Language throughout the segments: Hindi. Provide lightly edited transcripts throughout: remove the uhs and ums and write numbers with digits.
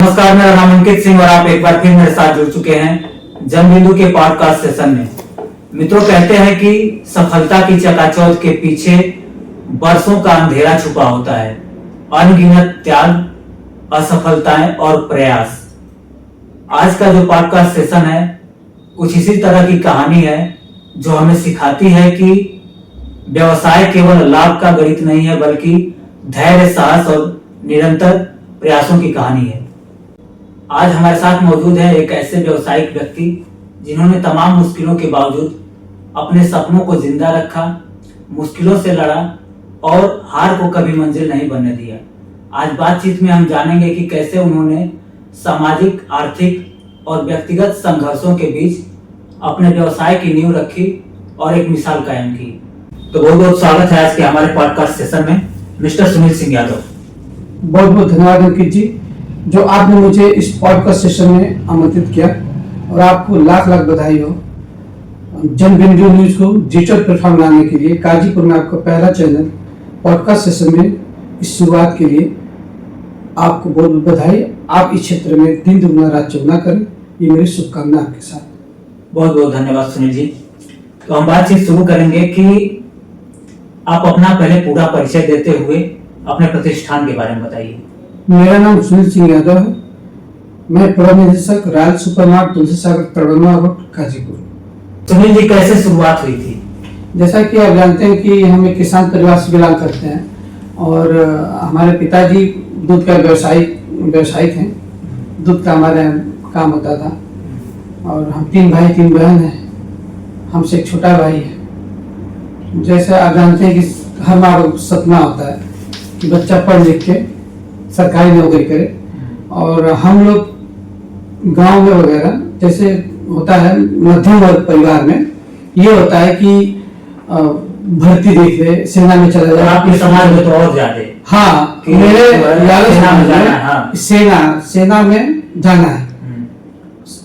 नमस्कार, मेरा नाम अंकित सिंह और आप एक बार फिर मेरे साथ जुड़ चुके हैं जनबिंदु के पॉडकास्ट सेशन में। मित्रों, कहते हैं कि सफलता की चकाचौंध के पीछे बरसों का अंधेरा छुपा होता है, अनगिनत त्याग, असफलताएं और प्रयास। आज का जो पॉडकास्ट सेशन है कुछ इसी तरह की कहानी है जो हमें सिखाती है कि व्यवसाय केवल लाभ का गणित नहीं है, बल्कि धैर्य, साहस और निरंतर प्रयासों की कहानी है। आज हमारे साथ मौजूद है एक ऐसे व्यवसायिक व्यक्ति जिन्होंने तमाम मुश्किलों के बावजूद अपने सपनों को जिंदा रखा, मुश्किलों से लड़ा और हार को कभी मंजिल नहीं बनने दिया। आज बातचीत में हम जानेंगे कि कैसे उन्होंने सामाजिक, आर्थिक और व्यक्तिगत संघर्षों के बीच अपने व्यवसाय की नींव रखी और एक मिसाल कायम की। तो बहुत बहुत स्वागत है आज के हमारे पॉडकास्ट सेशन में मिस्टर सुनील सिंह यादव। बहुत बहुत धन्यवाद अंकित जी, जो आपने मुझे इस पॉडकास्ट सेशन में आमंत्रित किया, और आपको लाख लाख बधाई हो। जनबिंदु न्यूज को डिजिटल प्लेटफॉर्म लाने के लिए गाजीपुर में आपका पहला चैनल पॉडकास्ट सेशन में इस शुरुआत के लिए आपको बहुत बहुत बधाई। आप इस क्षेत्र में दिन दुगना रात चौगुना करें, ये मेरी शुभकामना आपके साथ। बहुत बहुत धन्यवाद सुनील जी। तो हम बातचीत शुरू करेंगे कि आप अपना पहले पूरा परिचय देते हुए अपने प्रतिष्ठान के बारे में बताइए। मेरा नाम सुनील सिंह यादव है। मैं प्रबंधक रॉयल सुपरमार्ट तुलसी सागर तड़वना रोड गाजीपुर। सुनील जी, कैसे शुरुआत हुई थी? जैसा कि आप जानते हैं कि हम एक किसान परिवार से बिलोंग करते हैं, और हमारे पिताजी दूध का व्यवसायिक हैं। दूध का हमारे काम होता था, और हम 3 भाई 3 बहन हैं। हमसे एक छोटा भाई है। जैसे आप जानते हैं कि हर माँ का सपना होता है कि बच्चा पढ़ लिख के सरकारी नौकरी करे, और हम लोग गांव में वगैरह जैसे होता है मध्यम वर्ग परिवार में ये होता है कि भर्ती देख ले, सेना में चला जाए। आपके समाज में तो और ज्यादा। हाँ, मेरे सेना में जाना है।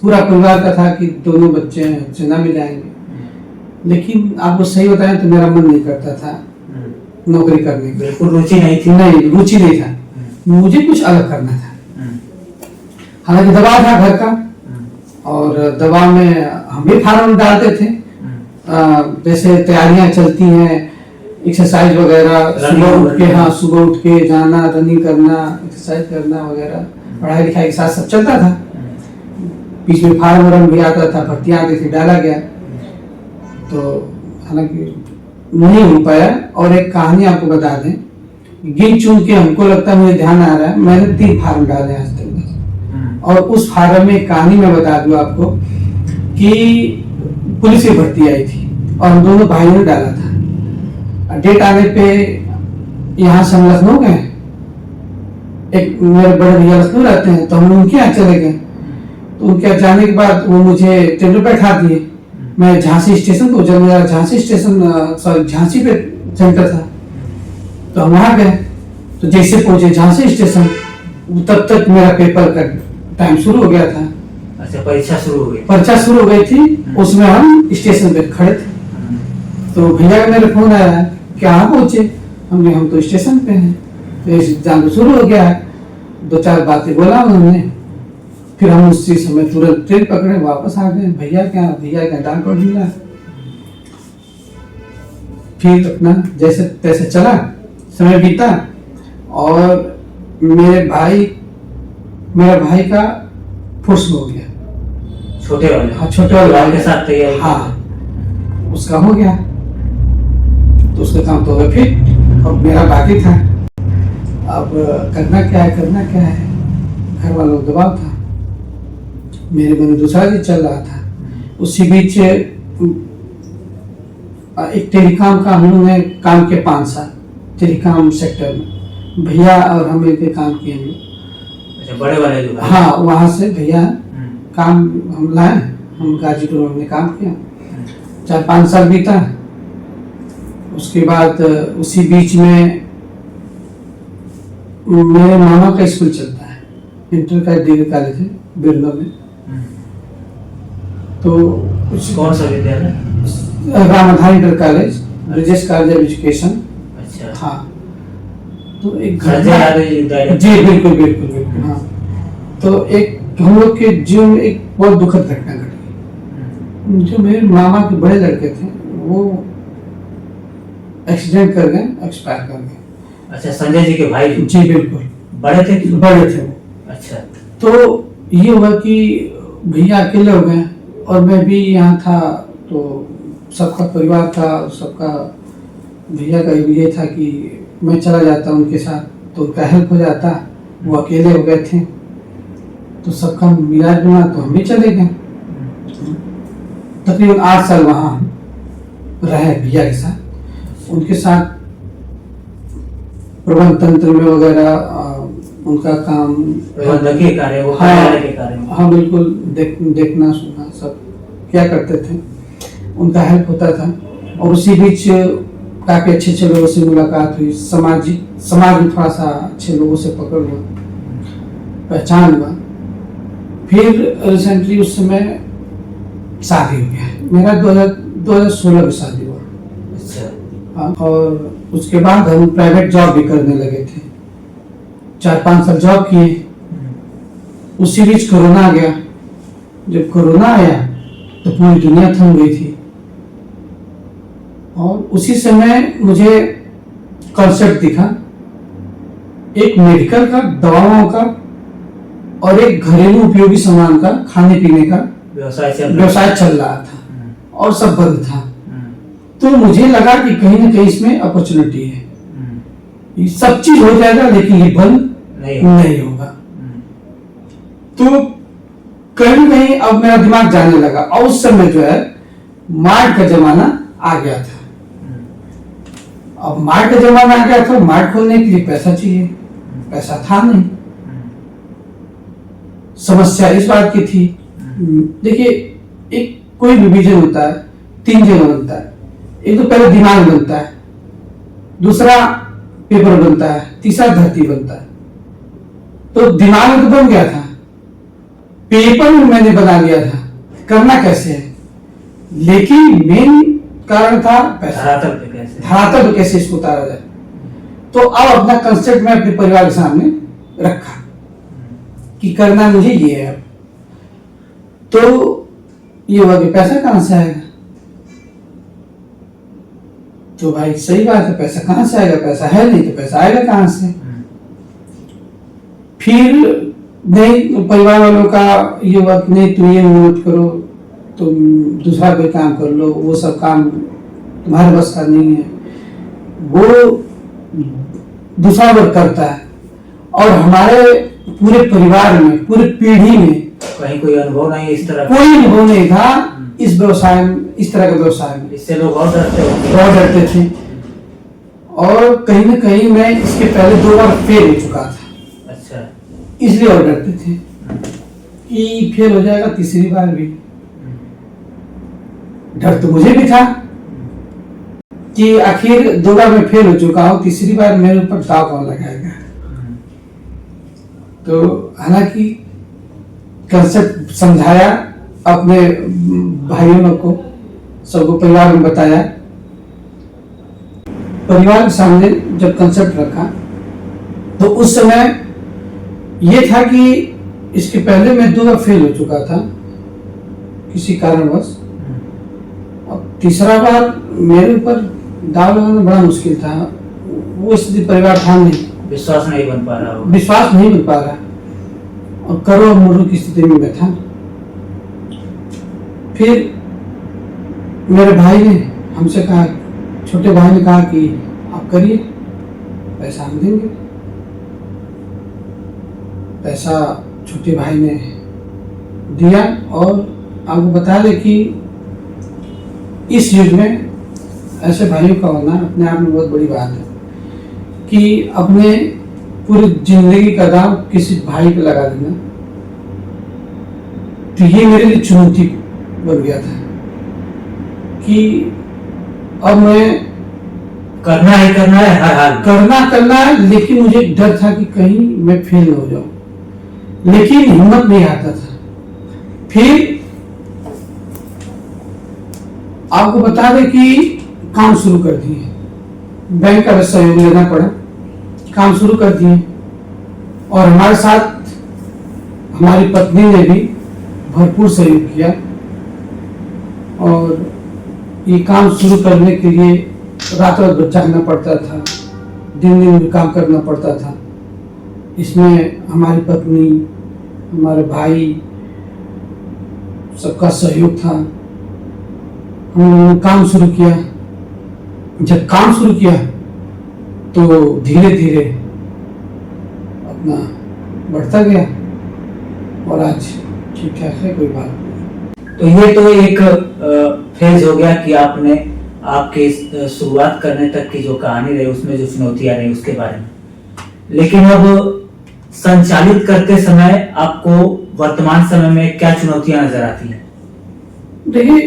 पूरा परिवार का था कि दोनों बच्चे सेना में जाएंगे, लेकिन आपको सही बताएं तो मेरा मन नहीं करता था नौकरी करने की। बिल्कुल रुचि नहीं थी? नहीं, रुचि नहीं था। मुझे कुछ अलग करना था। हालांकि दबाव था घर का, और दबाव में हम भी फार्म डालते थे। जैसे तैयारियां चलती हैं, एक्सरसाइज वगैरह, सुबह उठ के जाना, रनिंग करना, एक्सरसाइज करना वगैरह, पढ़ाई लिखाई के साथ सब चलता था। बीच में फार्म भी आता था, भर्तियां आती थी, डाला गया। तो हालांकि नहीं हो पाया। और एक कहानी आपको बता दें, गिन चुन के हमको लगता है, मुझे ध्यान आ रहा है, मैंने 3 फार्म डाले आज तक। और उस फार्म में कहानी में बता दूं आपको कि पुलिस की भर्ती आई थी, और हम दोनों भाइयों ने डाला था। डेट आने पे यहाँ से हम लखनऊ गए। एक मेरे बड़े भैया लखनऊ रहते हैं, तो हम उनके यहाँ चले गए। तो उनके यहाँ जाने के बाद वो मुझे ट्रेन पे बैठा दिए। मैं झांसी स्टेशन को, जब मेरा झांसी पे सेंटर था, तो हम वहां गए। तो जैसे पहुंचे झांसी स्टेशन, तब तक मेरा पेपर का टाइम शुरू हो गया था। अच्छा, परीक्षा शुरू हो गई? परीक्षा शुरू हो गई थी, उसमें हम स्टेशन पे खड़े थे। तो भैया का मेरे फोन आया, कहाँ पहुंचे? हम तो स्टेशन पे हैं। तो एग्जाम शुरू हो गया है। 2-4 बातें बोला उन्होंने, फिर हम उसी समय तुरंत ट्रेन पकड़े, वापस आ गए। भैया क्या डांट और मिला। फिर अपना जैसे तैसे चला, समय बीता, और मेरा भाई का फोर्स हो गया। छोटे वाले? हाँ, छोटे वाले भाई के साथ तैयारी? हाँ, उसका हो गया, तो उसका काम तो हो गया। फिर और मेरा बाकी था। अब करना क्या है, घर वालों को दबाव था, मेरे मन में दूसरा चीज चल रहा था। उसी बीच एक टेलीकॉम का हम लोगों ने काम किया 5 साल, टेलीकॉम सेक्टर में। भैया और हम मिलकर काम किए हम लोग। अच्छा, बड़े वाले जो? हाँ, वहाँ से भैया काम हम लाए, हम गाजीपुर में हमने काम किया। 4-5 साल बीता। उसके बाद उसी बीच में मेरे मामा का स्कूल चलता है, इंटर का डिग्री कॉलेज है बिरला में। तो कौन सा विद्यालय? Ramadhan inter college, Brijesh college of education. अच्छा। हाँ, तो एक जी बिल्कुल। हाँ। तो एक हम लोग के जीवन में एक बहुत दुखद घटना घटी। जो मेरे मामा के बड़े लड़के थे वो एक्सीडेंट कर गए, एक्सपायर कर गए। अच्छा, संजय जी के भाई? जी बिल्कुल। बड़े थे कि? बड़े थे वो। अच्छा। तो ये हुआ कि भैया अकेले हो गए और मैं भी यहाँ था, तो सबका परिवार था, सबका भैया का ये था कि मैं चला जाता उनके साथ तो उनका हेल्प हो जाता। वो अकेले हो गए थे तो सबका मिलाज बना तो हम भी चले गए। तकरीबन 8 साल वहाँ रहे भैया के साथ, उनके साथ प्रबंध तंत्र में वगैरह उनका काम, प्रबंधकीय कार्य, वो कार्यालय के कार्य में। हाँ बिल्कुल, देखना सुनना सब क्या करते थे, उनका हेल्प होता था। और उसी बीच काफी अच्छे लोगों से मुलाकात हुई, समाज में थोड़ा सा अच्छे लोगों से पकड़ हुआ, पहचान हुआ। फिर रिसेंटली उस समय शादी हो गया मेरा, 2016 में शादी हुआ। अच्छा। हाँ, और उसके बाद हम प्राइवेट जॉब भी करने लगे थे, 4-5 साल जॉब किए। उसी बीच कोरोना आ गया। जब कोरोना आया तो पूरी दुनिया थम गई थी और उसी समय मुझे कॉन्सेप्ट दिखा एक मेडिकल का, दवाओं का और एक घरेलू उपयोगी सामान का, खाने पीने का व्यवसाय चल रहा था और सब बंद था। तो मुझे लगा कि कहीं ना कहीं इसमें अपॉर्चुनिटी है, ये सब चीज हो जाएगा लेकिन ये बंद नहीं होगा। तो कहीं ना कहीं अब मेरा दिमाग जाने लगा और उस समय जो है मार्ट का जमाना आ गया था। अब मार्ट का जमाना आ गया था, मार्ट खोलने के लिए पैसा चाहिए, पैसा था नहीं। समस्या इस बात की थी, देखिए एक कोई भी विजन होता है 3 जगह बनता है। एक तो पहले दिमाग बनता है, दूसरा पेपर बनता है, तीसरा धरती बनता है। तो दिमाग में तो बन गया था, पेपर में मैंने बना लिया था, करना कैसे है, लेकिन मेन कारण था पैसा। धरातल पे कैसे इसको उतारा जाए। तो अब अपना कंसेप्ट मैं अपने परिवार के सामने रखा कि करना मुझे ये है। तो ये हुआ कि पैसा कहां से आएगा, तो भाई सही बात है, पैसा कहां से आएगा, पैसा है नहीं तो पैसा आएगा कहां से। फिर नहीं, परिवार वालों का ये हुआ कि नहीं तुम ये मत करो, तुम दूसरा कोई काम कर लो, वो सब काम तुम्हारे बस का नहीं है, वो दूसरा वर्ग करता है। और हमारे पूरे परिवार में, पूरी पीढ़ी में कहीं कोई अनुभव नहीं, इस तरह कोई अनुभव नहीं था इस व्यवसाय में, इस तरह के व्यवसाय में। इससे लोग और डरते थे। और कहीं ना कहीं मैं इसके पहले 2 बार फेल हो चुका था। अच्छा। इसलिए और डरते थे कि फेल हो जाएगा तीसरी बार भी। डर तो मुझे भी था कि आखिर 2 बार मैं फेल हो चुका हूं, तीसरी बार मेरे ऊपर दाव कौन लगाएगा। तो हालांकि कंसेप्ट समझाया अपने भाइयों को, सबको परिवार में बताया। परिवार के सामने जब कंसेप्ट रखा तो उस समय ये था कि इसके पहले मैं 2 बार फेल हो चुका था किसी कारणवश। अब तीसरा बार मेरे ऊपर दाव लगाना बड़ा मुश्किल था। वो स्थिति परिवार था नहीं, विश्वास नहीं बन पा रहा, विश्वास नहीं बन पा रहा और करो मरो की स्थिति में मैं था। फिर मेरे भाई ने हमसे कहा, छोटे भाई ने कहा कि आप करिए, पैसा हम देंगे। पैसा छोटे भाई ने दिया। और आपको बता दें कि इस युग में ऐसे भाइयों का होना अपने आप में बहुत बड़ी बात है कि अपने पूरी जिंदगी का दाव किसी भाई पे लगा देना। तो ये मेरे लिए चुनौती बन गया था कि अब मैं करना है हर हाल करना है, लेकिन मुझे डर था कि कहीं मैं फेल हो जाऊं, लेकिन हिम्मत नहीं आता था। फिर आपको बता दें कि काम शुरू कर दिए, बैंक का सहयोग लेना पड़ा, काम शुरू कर दिए। और हमारे साथ हमारी पत्नी ने भी भरपूर सहयोग किया और ये काम शुरू करने के लिए रात रात जागना पड़ता था, दिन दिन भी काम करना पड़ता था। इसमें हमारी पत्नी, हमारे भाई, सबका सहयोग था। हम लोगों ने काम शुरू किया। जब काम शुरू किया तो धीरे धीरे अपना बढ़ता गया और आज ठीक ठाक है, कोई बात नहीं। तो ये तो एक फेज हो गया कि आपने आपके शुरुआत करने तक की जो कहानी रही उसमें जो चुनौतियां रही उसके बारे में, लेकिन अब संचालित करते समय आपको वर्तमान समय में क्या चुनौतियां नजर आती हैं? देखिए,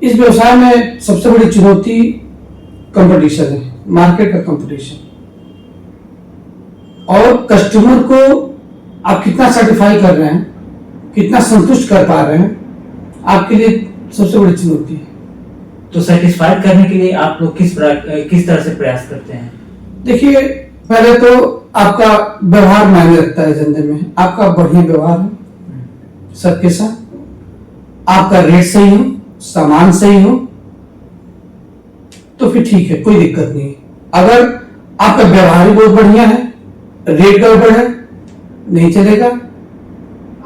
इस व्यवसाय में सबसे बड़ी चुनौती कंपटीशन है, मार्केट का कंपटीशन, और कस्टमर को आप कितना सर्टिफाई कर रहे हैं, कितना संतुष्ट कर पा रहे हैं, आपके लिए सबसे बड़ी चुनौती है। तो सेटिस्फाइड करने के लिए आप लोग किस तरह से प्रयास करते हैं? देखिए, पहले तो आपका व्यवहार मायने रखता है धंधे में। आपका बढ़िया व्यवहार हो सबके साथ, आपका रेट सही हो, सामान सही हो, तो फिर ठीक है, कोई दिक्कत नहीं है। अगर आपका व्यवहार ही बहुत बढ़िया है, रेट गड़बड़ है, नहीं चलेगा।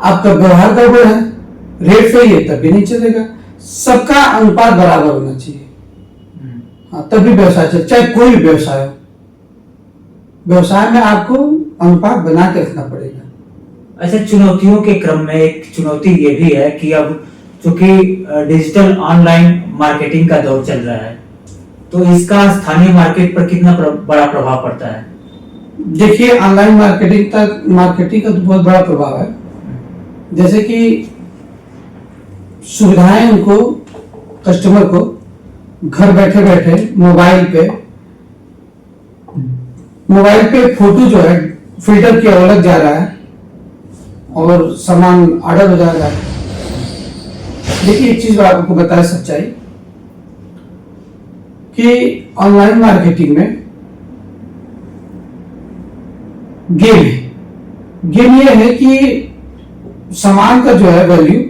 आपका व्यवहार गड़बड़ है, रेट सही है, तब भी नहीं चलेगा। सबका अनुपात बराबर होना चाहिए, हाँ, तभी व्यवसाय चले, चाहे कोई भी व्यवसाय हो। व्यवसाय में आपको अनुपात बना के रखना पड़ेगा। अच्छा, चुनौतियों के क्रम में एक चुनौती ये भी है कि अब चूंकि डिजिटल ऑनलाइन मार्केटिंग का दौर चल रहा है, तो इसका स्थानीय मार्केट पर कितना बड़ा प्रभाव पड़ता है? देखिए, ऑनलाइन मार्केटिंग का तो बहुत बड़ा प्रभाव है। जैसे कि सुविधाएं उनको, कस्टमर को घर बैठे बैठे मोबाइल पे फोटो जो है फिल्टर किया हुआ लग जा रहा है और सामान ऑर्डर हो जा रहा है। देखिए, एक चीज आपको बताया सच्चाई कि ऑनलाइन मार्केटिंग में गेम ये है कि सामान का जो है वैल्यू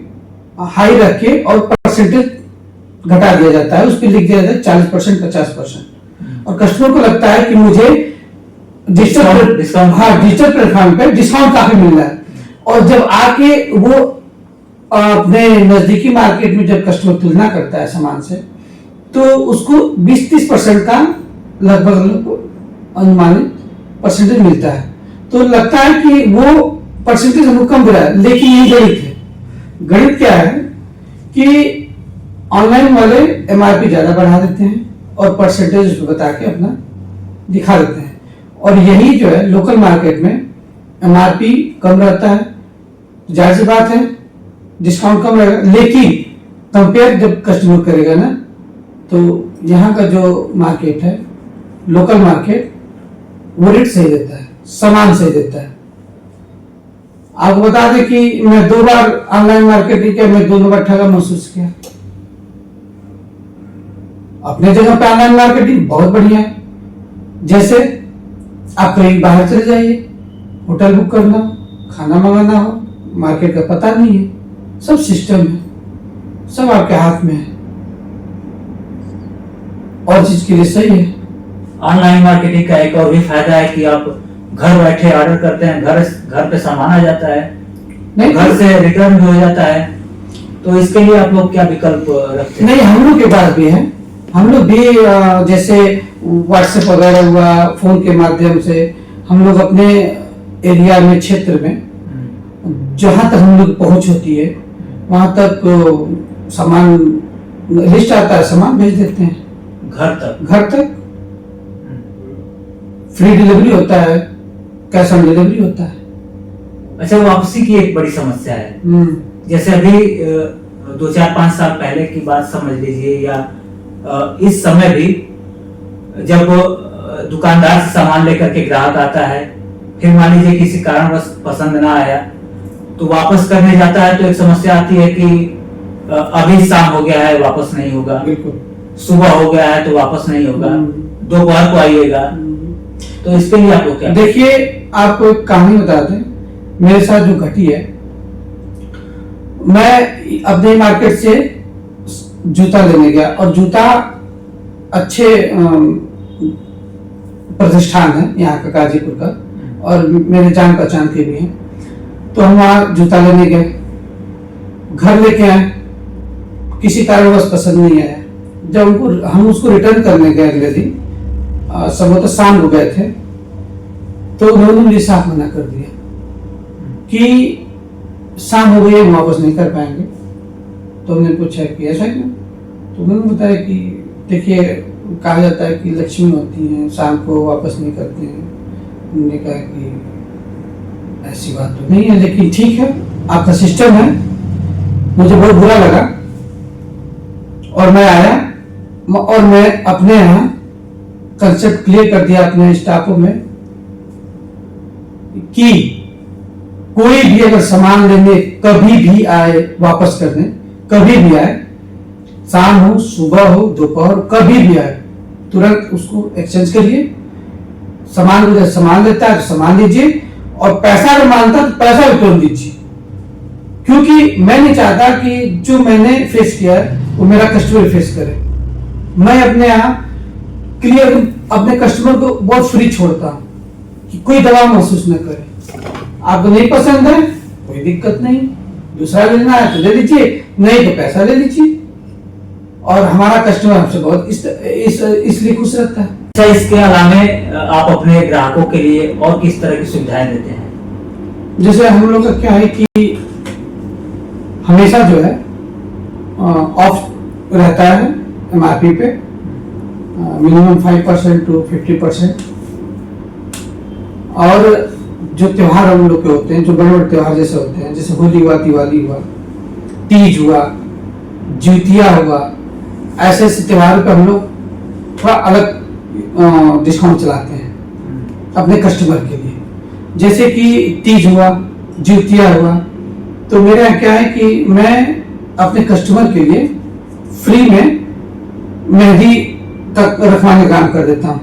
हाई रख के और परसेंटेज घटा दिया जाता है, उस पर लिख दिया जाता है 40%, 50%, और कस्टमर को लगता है कि मुझे डिजिटल प्लेटफॉर्म पे डिस्काउंट काफी मिल रहा है। और जब आके वो अपने नजदीकी मार्केट में जब कस्टमर तुलना करता है सामान से, तो उसको 20-30% का लगभग अनुमानित परसेंटेज मिलता है। तो लगता है कि वो परसेंटेज हमको कम मिला है, लेकिन ये गणित है। गणित क्या है कि ऑनलाइन वाले एमआरपी ज्यादा बढ़ा देते हैं और परसेंटेज उसको बता के अपना दिखा देते हैं, और यही जो है लोकल मार्केट में एमआरपी कम रहता है, जाहिर सी बात है डिस्काउंट कम रहेगा, लेकिन कंपेयर जब कस्टमर करेगा ना, तो यहाँ का जो मार्केट है, लोकल मार्केट, वो रेट सही देता है, सामान सही देता है। आपको बता दें कि मैं 2 बार ऑनलाइन मार्केटिंग किया, मैं दोनों बार ठगा महसूस किया। अपने जगह पे ऑनलाइन मार्केटिंग बहुत बढ़िया है। जैसे आप कहीं बाहर चले जाइए, होटल बुक करना, खाना मंगाना हो, मार्केट का पता नहीं है, सब सिस्टम है, सब आपके हाथ में है, और चीज के लिए सही है। ऑनलाइन मार्केटिंग का एक और भी फायदा है कि आप घर बैठे ऑर्डर करते हैं, घर पे सामान आ जाता है, नहीं घर से रिटर्न भी हो जाता है। तो इसके लिए आप लोग क्या विकल्प रखते हैं? नहीं, हम लोग के पास भी है। हम लोग भी जैसे व्हाट्सएप वगैरह हुआ, फोन के माध्यम से हम लोग अपने एरिया में, क्षेत्र में जहां तक हम लोग पहुंच होती है वहां तक सामान लिस्ट आता है, सामान भेज देते हैं घर तक। फ्री डिलीवरी होता है, कैश ऑन डिलीवरी होता है। अच्छा, वापसी की एक बड़ी समस्या है। जैसे अभी 2-4-5 साल पहले की बात समझ लीजिए, या इस समय भी जब दुकानदार से सामान लेकर के ग्राहक आता है, फिर मान लीजिए किसी कारणवश पसंद ना आया तो वापस करने जाता है, तो एक समस्या आती है कि अभी शाम हो गया है, वापस नहीं होगा, सुबह हो गया है तो वापस नहीं होगा, दोपहर को आइएगा। तो इसके लिए आप लोग क्या? देखिए, आपको एक कहानी बता दें, मेरे साथ जो घटी है मैं अपने मार्केट से जूता लेने गया और जूता अच्छे प्रतिष्ठान है यहाँ का, गाजीपुर का, और मेरे जान पहचान के भी हैं। तो हम वहाँ जूता लेने गए, घर लेके आए, किसी कारणवश पसंद नहीं आया। जब हम उसको रिटर्न करने गए अगले दिन, संभवतः शाम को गए थे, तो उन्होंने मुझे साफ मना कर दिया कि शाम हो गई है, हम वापस नहीं कर पाएंगे। तो हमने पूछा कि ऐसा क्यों? तो उन्होंने बताया कि देखिए, कहा जाता है कि लक्ष्मी होती हैं, शाम को वापस नहीं करते हैं। उन्होंने कहा कि ऐसी बात तो नहीं है, लेकिन ठीक है, आपका सिस्टम है। मुझे बहुत बुरा लगा और मैं आया और मैं अपने यहाँ कंसेप्ट क्लियर कर दिया अपने स्टाफों में कि कोई भी अगर सामान लेने कभी भी आए, वापस करने कभी भी आए, शाम हो, सुबह हो, दोपहर, कभी भी आए, तुरंत उसको एक्सचेंज करिए। सामान लेता है तो सामान लीजिए, और पैसा अगर मांगता है तो पैसा भी तुरंत दीजिए। क्योंकि मैं नहीं चाहता कि जो मैंने फेस किया है वो मेरा कस्टमर फेस करे। मैं अपने यहाँ क्लियर अपने कस्टमर को बहुत फ्री छोड़ता हूँ कि कोई दबाव महसूस न करे। आपको नहीं पसंद है, कोई दिक्कत नहीं, दूसरा लेना है तो ले लीजिए, नहीं तो पैसा ले लीजिए। और हमारा कस्टमर हमसे बहुत इसलिए खुश रहता है। अच्छा, इसके अलावा आप अपने ग्राहकों के लिए और किस तरह की सुविधाएं देते हैं? जैसे हम लोग का क्या है कि हमेशा जो है ऑफ रहता है MRP पे, मिनिमम 5% to 50%। और जो त्योहार हम लोग के होते हैं, जो बड़े बड़े त्योहार जैसे होते हैं, जैसे होली हुआ, दिवाली हुआ, तीज हुआ, ज्यूतिया हुआ, ऐसे ऐसे त्योहारों पर हम लोग थोड़ा अलग डिस्काउंट चलाते हैं अपने कस्टमर के लिए। जैसे कि तीज हुआ, ज्यूतिया हुआ, तो मेरे यहाँ क्या है कि मैं अपने कस्टमर के लिए फ्री में मेहंदी तक रखवाने का काम कर देता हूँ।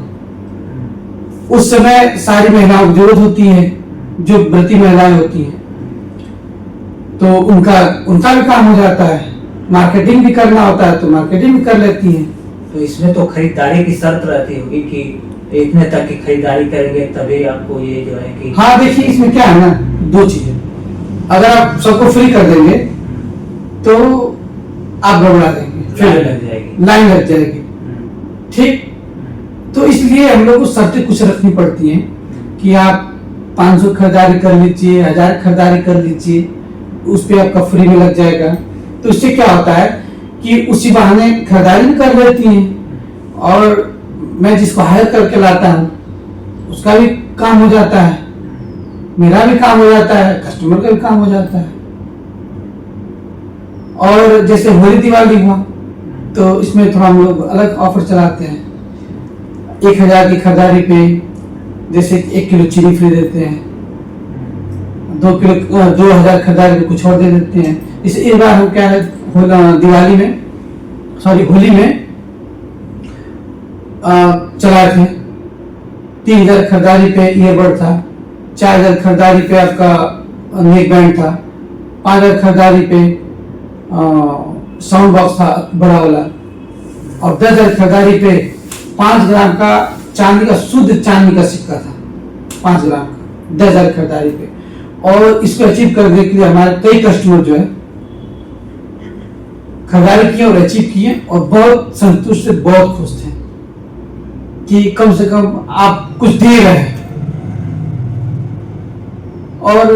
उस समय सारी महिलाओं की जरूरत होती है, जो व्रती महिलाएं होती हैं, तो उनका भी काम हो जाता है। मार्केटिंग भी करना होता है तो मार्केटिंग भी कर लेती हैं। तो इसमें तो खरीदारी की शर्त रहती होगी कि इतने तक की खरीदारी करेंगे तभी आपको ये जो है कि। हाँ, देखिए इसमें क्या है ना, दो चीजें। अगर आप सबको फ्री कर देंगे तो आप गड़बड़ा देंगे, फिर लाइन लग जाएगी। ठीक, तो इसलिए हम लोग को शर्तें कुछ रखनी पड़ती हैं कि आप 500 खरीदारी कर लीजिए, 1000 खरीदारी कर लीजिए, उस पर आपका फ्री में लग जाएगा। तो इससे क्या होता है कि उसी बहाने खरीदारी भी कर लेती हैं, और मैं जिसको हायर करके लाता हूँ उसका भी काम हो जाता है, मेरा भी काम हो जाता है, कस्टमर का भी काम हो जाता है। और जैसे होली दिवाली हुआ तो इसमें थोड़ा हम लोग अलग ऑफर चलाते हैं। 1000 की खरीदारी पे जैसे 1 किलो चीनी फ्री देते हैं, 2000 खरीदारी पे कुछ और दे देते हैं। इस बार हम क्या है, दिवाली में, सॉरी होली में चलाए थे। 3000 खरीदारी पे ईयरबड था, 4000 खरीदारी पे आपका नेक बैंड था, 5000 खरीदारी पे साउंड बॉक्स था बड़ा वाला, और 10,000 खरीदारी पे 5 ग्राम का चांदी का, शुद्ध चांदी का सिक्का था, 5 ग्राम का 10,000 खरीदारी पे। और इसको अचीव करने के लिए हमारे कई कस्टमर जो है खरीदारी किए और अचीव किए, और बहुत संतुष्ट थे, बहुत खुश थे कि कम से कम आप कुछ दे रहे हैं। और